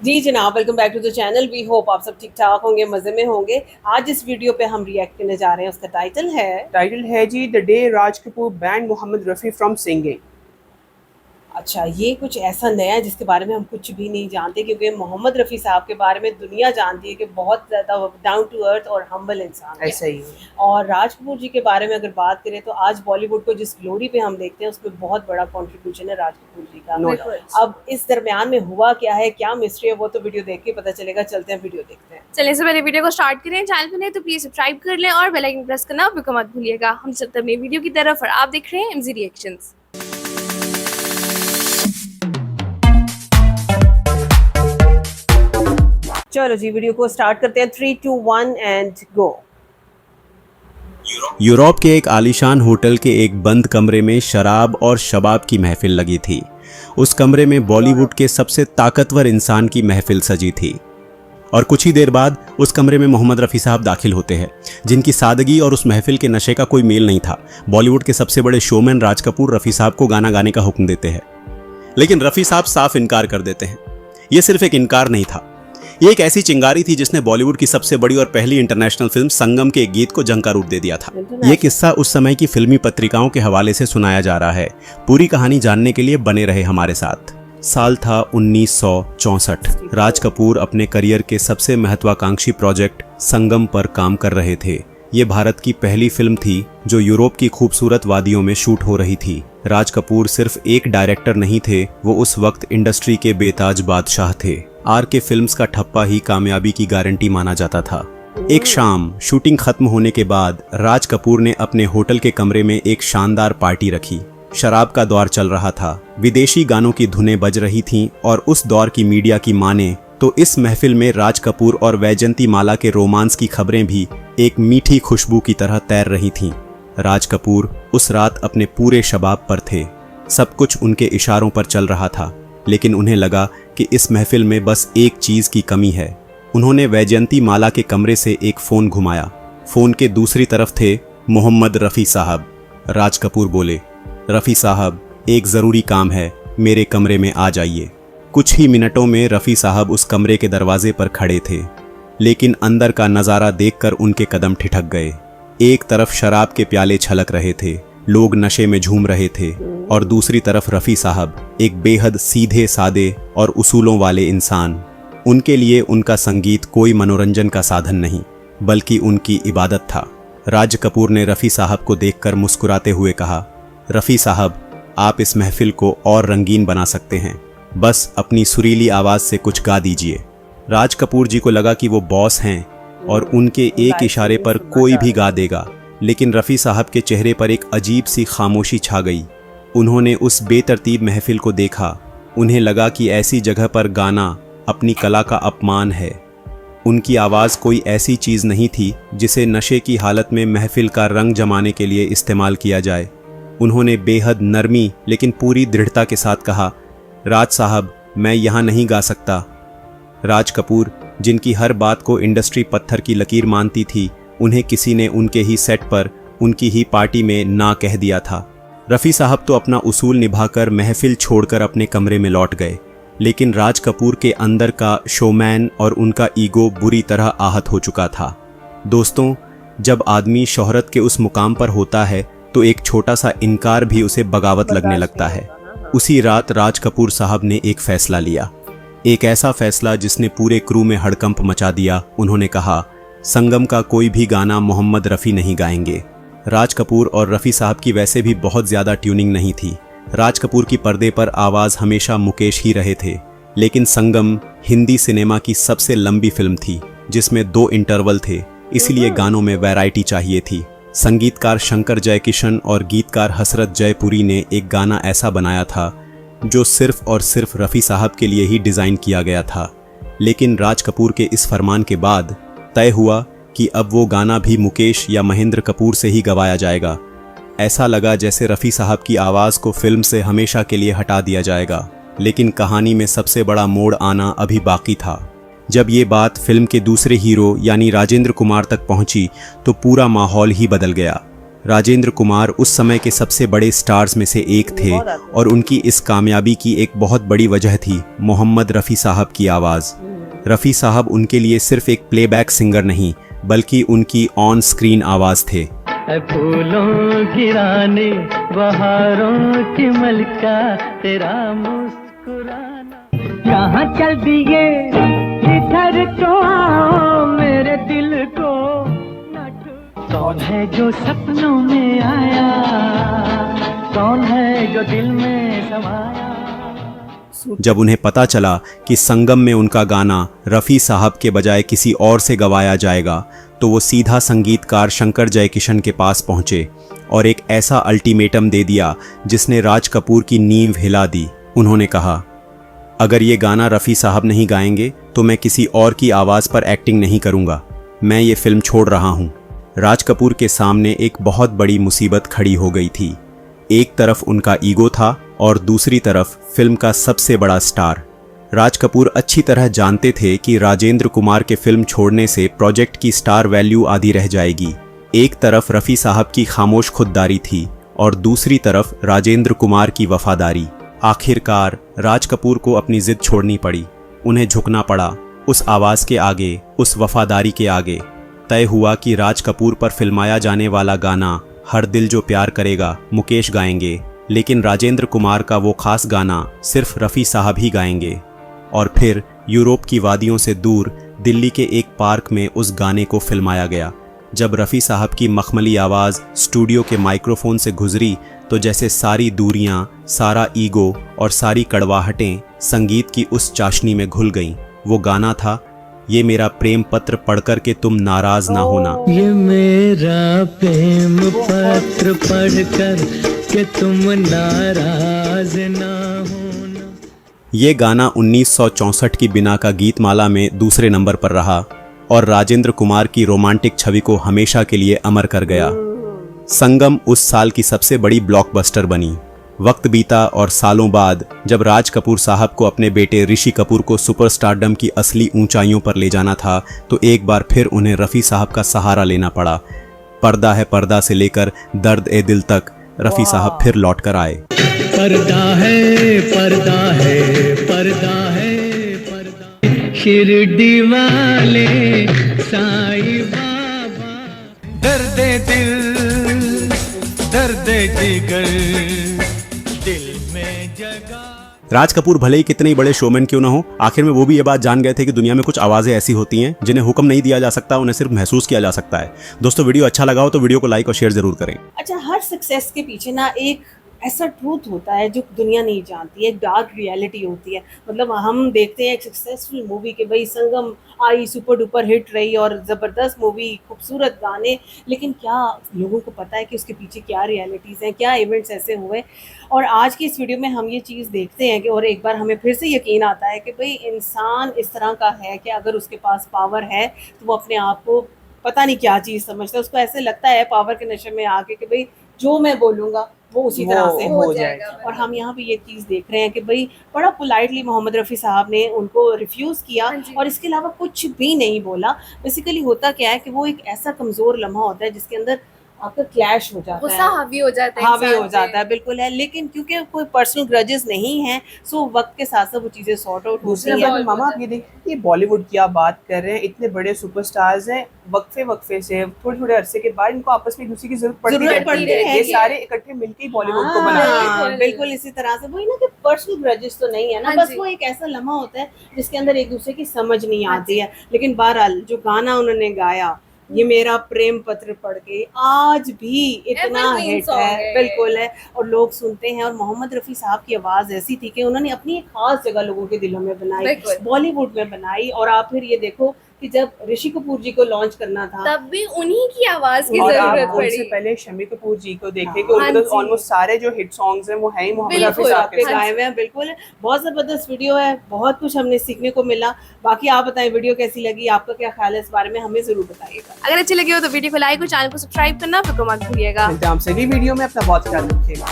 जी जनाब, welcome back to the channel. We hope आप सब ठीक ठाक होंगे, मज़े में होंगे। आज इस वीडियो पे हम रिएक्ट करने जा रहे हैं। उसका टाइटल है जी the day Raj Kapoor band Mohammed Rafi from singing. अच्छा, ये कुछ ऐसा नया है जिसके बारे में हम कुछ भी नहीं जानते, क्योंकि मोहम्मद रफ़ी साहब के बारे में दुनिया जानती है कि बहुत ज़्यादा डाउन टू अर्थ और हम्बल इंसान है। ऐसा ही और राज कपूर जी के बारे में अगर बात करें तो आज बॉलीवुड को जिस ग्लोरी पे हम देखते हैं उसमें बहुत बड़ा कंट्रीब्यूशन है राज कपूर जी का। अब इस दरमियान में हुआ क्या है, क्या मिस्ट्री है, वो तो वीडियो देख के पता चलेगा। चलते हैं वीडियो देखते हैं। चलिए इससे पहले वीडियो को स्टार्ट करें। चैनल पे नहीं तो प्लीज सब्सक्राइब कर लें और बेल आइकन प्रेस करना बिल्कुल मत भूलिएगा। हम चलते हैं वीडियो की तरफ और आप देख रहे हैं एमजी रिएक्शंस। चलो जी, वीडियो को स्टार्ट करते हैं। 3, 2, 1 एंड गो। यूरोप के एक आलीशान होटल के एक बंद कमरे में शराब और शबाब की महफिल लगी थी। उस कमरे में बॉलीवुड के सबसे ताकतवर इंसान की महफिल सजी थी और कुछ ही देर बाद उस कमरे में मोहम्मद रफ़ी साहब दाखिल होते हैं, जिनकी सादगी और उस महफिल के नशे का कोई मेल नहीं था। बॉलीवुड के सबसे बड़े शोमैन राज कपूर रफ़ी साहब को गाना गाने का हुक्म देते हैं, लेकिन रफ़ी साहब साफ इनकार कर देते हैं। यह सिर्फ एक इनकार नहीं था, ये एक ऐसी चिंगारी थी जिसने बॉलीवुड की सबसे बड़ी और पहली इंटरनेशनल फिल्म संगम के एक गीत को जंग का रूप दे दिया था। ये किस्सा उस समय की फिल्मी पत्रिकाओं के हवाले से सुनाया जा रहा है। पूरी कहानी जानने के लिए बने रहे हमारे साथ। साल था 1964। राज कपूर अपने करियर के सबसे महत्वाकांक्षी प्रोजेक्ट संगम पर काम कर रहे थे। ये भारत की पहली फिल्म थी जो यूरोप की खूबसूरत वादियों में शूट हो रही थी। राज कपूर सिर्फ एक डायरेक्टर नहीं थे, वो उस वक्त इंडस्ट्री के बेताज बादशाह थे। RK फिल्म्स का ठप्पा ही कामयाबी की गारंटी माना जाता था। एक शाम शूटिंग खत्म होने के बाद राज कपूर ने अपने होटल के कमरे में एक शानदार पार्टी रखी। शराब का दौर चल रहा था, विदेशी गानों की धुनें बज रही थीं और उस दौर की मीडिया की माने तो इस महफिल में राज कपूर और वैजंती माला के रोमांस की खबरें भी एक मीठी खुशबू की तरह तैर रही थीं। राज कपूर उस रात अपने पूरे शबाब पर थे। सब कुछ उनके इशारों पर चल रहा था, लेकिन उन्हें लगा कि इस महफिल में बस एक चीज की कमी है। उन्होंने वैजयंती माला के कमरे से एक फोन घुमाया। फोन के दूसरी तरफ थे मोहम्मद रफ़ी साहब। राज कपूर बोले, रफ़ी साहब, एक ज़रूरी काम है, मेरे कमरे में आ जाइए। कुछ ही मिनटों में रफ़ी साहब उस कमरे के दरवाजे पर खड़े थे, लेकिन अंदर का नज़ारा देखकर उनके कदम ठिठक गए। एक तरफ शराब के प्याले छलक रहे थे, लोग नशे में झूम रहे थे, और दूसरी तरफ रफ़ी साहब, एक बेहद सीधे सादे और उसूलों वाले इंसान। उनके लिए उनका संगीत कोई मनोरंजन का साधन नहीं, बल्कि उनकी इबादत था। राज कपूर ने रफ़ी साहब को देखकर मुस्कुराते हुए कहा, रफ़ी साहब, आप इस महफिल को और रंगीन बना सकते हैं, बस अपनी सुरीली आवाज़ से कुछ गा दीजिए। राज कपूर जी को लगा कि वो बॉस हैं और उनके एक इशारे पर कोई भी गा देगा, लेकिन रफ़ी साहब के चेहरे पर एक अजीब सी खामोशी छा गई। उन्होंने उस बेतरतीब महफिल को देखा। उन्हें लगा कि ऐसी जगह पर गाना अपनी कला का अपमान है। उनकी आवाज़ कोई ऐसी चीज़ नहीं थी जिसे नशे की हालत में महफिल का रंग जमाने के लिए इस्तेमाल किया जाए। उन्होंने बेहद नरमी लेकिन पूरी दृढ़ता के साथ कहा, राज साहब, मैं यहाँ नहीं गा सकता। राज कपूर, जिनकी हर बात को इंडस्ट्री पत्थर की लकीर मानती थी, उन्हें किसी ने उनके ही सेट पर उनकी ही पार्टी में ना कह दिया था। रफ़ी साहब तो अपना उसूल निभाकर महफिल छोड़कर अपने कमरे में लौट गए, लेकिन राज कपूर के अंदर का शोमैन और उनका ईगो बुरी तरह आहत हो चुका था। दोस्तों, जब आदमी शोहरत के उस मुकाम पर होता है तो एक छोटा सा इनकार भी उसे बगावत लगने लगता है। उसी रात राज कपूर साहब ने एक फैसला लिया, एक ऐसा फैसला जिसने पूरे क्रू में हड़कंप मचा दिया। उन्होंने कहा, संगम का कोई भी गाना मोहम्मद रफ़ी नहीं गाएंगे। राज कपूर और रफ़ी साहब की वैसे भी बहुत ज़्यादा ट्यूनिंग नहीं थी। राज कपूर की पर्दे पर आवाज़ हमेशा मुकेश ही रहे थे, लेकिन संगम हिंदी सिनेमा की सबसे लंबी फिल्म थी जिसमें 2 इंटरवल थे, इसलिए गानों में वैरायटी चाहिए थी। संगीतकार शंकर जयकिशन और गीतकार हसरत जयपुरी ने एक गाना ऐसा बनाया था जो सिर्फ और सिर्फ रफ़ी साहब के लिए ही डिज़ाइन किया गया था। लेकिन राज कपूर के इस फरमान के बाद तय हुआ कि अब वो गाना भी मुकेश या महेंद्र कपूर से ही गवाया जाएगा। ऐसा लगा जैसे रफ़ी साहब की आवाज़ को फिल्म से हमेशा के लिए हटा दिया जाएगा, लेकिन कहानी में सबसे बड़ा मोड़ आना अभी बाकी था। जब ये बात फिल्म के दूसरे हीरो यानी राजेंद्र कुमार तक पहुंची तो पूरा माहौल ही बदल गया। राजेंद्र कुमार उस समय के सबसे बड़े स्टार्स में से एक थे और उनकी इस कामयाबी की एक बहुत बड़ी वजह थी मोहम्मद रफ़ी साहब की आवाज़। रफ़ी साहब उनके लिए सिर्फ एक प्लेबैक सिंगर नहीं बल्कि उनकी ऑन स्क्रीन आवाज़ थे। फूलों की रानी बहारों की मलका तेरा मुस्कुराना कहाँ चल दिए इधर तो आओ मेरे दिल को कौन है जो सपनों में आया कौन है जो दिल में समाया। जब उन्हें पता चला कि संगम में उनका गाना रफ़ी साहब के बजाय किसी और से गवाया जाएगा तो वो सीधा संगीतकार शंकर जयकिशन के पास पहुंचे और एक ऐसा अल्टीमेटम दे दिया जिसने राज कपूर की नींव हिला दी। उन्होंने कहा, अगर ये गाना रफ़ी साहब नहीं गाएंगे तो मैं किसी और की आवाज़ पर एक्टिंग नहीं करूँगा, मैं ये फिल्म छोड़ रहा हूँ। राज कपूर के सामने एक बहुत बड़ी मुसीबत खड़ी हो गई थी। एक तरफ उनका ईगो था और दूसरी तरफ फिल्म का सबसे बड़ा स्टार। राज कपूर अच्छी तरह जानते थे कि राजेंद्र कुमार के फिल्म छोड़ने से प्रोजेक्ट की स्टार वैल्यू आधी रह जाएगी। एक तरफ रफ़ी साहब की खामोश खुददारी थी और दूसरी तरफ राजेंद्र कुमार की वफादारी। आखिरकार राज कपूर को अपनी जिद छोड़नी पड़ी, उन्हें झुकना पड़ा उस आवाज़ के आगे, उस वफादारी के आगे। तय हुआ कि राज कपूर पर फिल्माया जाने वाला गाना हर दिल जो प्यार करेगा मुकेश गाएंगे, लेकिन राजेंद्र कुमार का वो खास गाना सिर्फ रफ़ी साहब ही गाएंगे। और फिर यूरोप की वादियों से दूर दिल्ली के एक पार्क में उस गाने को फिल्माया गया। जब रफ़ी साहब की मखमली आवाज़ स्टूडियो के माइक्रोफोन से गुजरी तो जैसे सारी दूरियां, सारा ईगो और सारी कड़वाहटें संगीत की उस चाशनी में घुल गईं। वो गाना था, ये मेरा प्रेम पत्र पढ़कर के तुम नाराज ना होना। ये मेरा प्रेम पत्र पढ़कर के तुम नाराज ना होना। ये गाना 1964 की बिना का गीतमाला में दूसरे नंबर पर रहा और राजेंद्र कुमार की रोमांटिक छवि को हमेशा के लिए अमर कर गया। संगम उस साल की सबसे बड़ी ब्लॉकबस्टर बनी। वक्त बीता और सालों बाद जब राज कपूर साहब को अपने बेटे ऋषि कपूर को सुपरस्टारडम की असली ऊंचाइयों पर ले जाना था तो एक बार फिर उन्हें रफ़ी साहब का सहारा लेना पड़ा। पर्दा है पर्दा से लेकर दर्द ए दिल तक रफ़ी साहब फिर लौट कर आए। पर्दा है पर्दा है पर्दा है पर्दा शिरडी वाले साईं बाबा दर्द दिल दर्द जिगर दिल में जगा। राज कपूर भले ही कितने ही बड़े शोमैन क्यों ना हो, आखिर में वो भी ये बात जान गए थे कि दुनिया में कुछ आवाज़ें ऐसी होती हैं जिन्हें हुक्म नहीं दिया जा सकता, उन्हें सिर्फ महसूस किया जा सकता है। दोस्तों, वीडियो अच्छा लगा हो तो वीडियो को लाइक और शेयर जरूर करें। अच्छा, हर सक्सेस के पीछे ना एक ऐसा ट्रूथ होता है जो दुनिया नहीं जानती है, एक डार्क रियलिटी होती है। मतलब हम देखते हैं एक सक्सेसफुल मूवी के भाई संगम आई, सुपर डुपर हिट रही और ज़बरदस्त मूवी, खूबसूरत गाने, लेकिन क्या लोगों को पता है कि उसके पीछे क्या रियलिटीज़ हैं, क्या इवेंट्स ऐसे हुए। और आज की इस वीडियो में हम ये चीज़ देखते हैं कि और एक बार हमें फिर से यकीन आता है कि भाई इंसान इस तरह का है कि अगर उसके पास पावर है तो वो अपने आप को पता नहीं क्या चीज़ समझता है। उसको ऐसे लगता है पावर के नशे में आके कि भाई जो मैं बोलूँगा वो उसी तरह से हो जाएगा। और हम यहाँ पे ये चीज़ देख रहे हैं कि भाई बड़ा पोलाइटली मोहम्मद रफ़ी साहब ने उनको रिफ्यूज़ किया और इसके अलावा कुछ भी नहीं बोला। बेसिकली होता क्या है कि वो एक ऐसा कमज़ोर लम्हा होता है जिसके अंदर आपका क्लैश हो जाता है, हावी हो जाता है, हावी हो जाता है, बिल्कुल है। लेकिन क्योंकि कोई पर्सनल ग्रजेस नहीं है सो वक्त के साथ साथ वो चीज़ें सॉर्ट आउट होती हैं। मामा आप ये देखिए, ये बॉलीवुड की आप बात कर रहे हैं, इतने बड़े सुपरस्टार्स हैं, वक्फे से थोड़े थोड़े अरसे के बाद इनको आपस में एक दूसरे की जरूरत पड़ती है। ये सारे इकट्ठे मिलकर बॉलीवुड को बनाते। बिल्कुल इसी तरह से वही ना कि पर्सनल ग्रजेस तो नहीं है ना, बस वो एक ऐसा लम्हा होता है जिसके अंदर एक दूसरे की समझ नहीं आती है। लेकिन बहरहाल जो गाना उन्होंने गाया, ये मेरा प्रेम पत्र पढ़ के, आज भी इतना हिट है, बिल्कुल है और लोग सुनते हैं। और मोहम्मद रफ़ी साहब की आवाज़ ऐसी थी कि उन्होंने अपनी एक खास जगह लोगों के दिलों में बनाई, बॉलीवुड में बनाई। और आप फिर ये देखो कि जब ऋषि कपूर जी को लॉन्च करना था तब भी उन्हीं की आवाज की और जरूरत आप पड़ी। उनसे पहले शम्मी कपूर जी को देखें कि उनके तो ऑलमोस्ट सारे जो हिट सॉन्ग्स हैं वो हैं ही मोहम्मद रफ़ी साहब के गाए हुए हैं। बिल्कुल बहुत ज़बरदस्त वीडियो है, बहुत कुछ हमने सीखने को मिला। बाकी आप बताएं वीडियो कैसी लगी, आपका क्या ख्याल है इस बारे में, हमें ज़रूर बताइएगा। अगर अच्छी लगी हो तो वीडियो को लाइक और चैनल को सब्सक्राइब करना बिल्कुल मत भूलिएगा। मिलते हैं आपसे अगली वीडियो में, अपना बहुत ख्याल रखिएगा।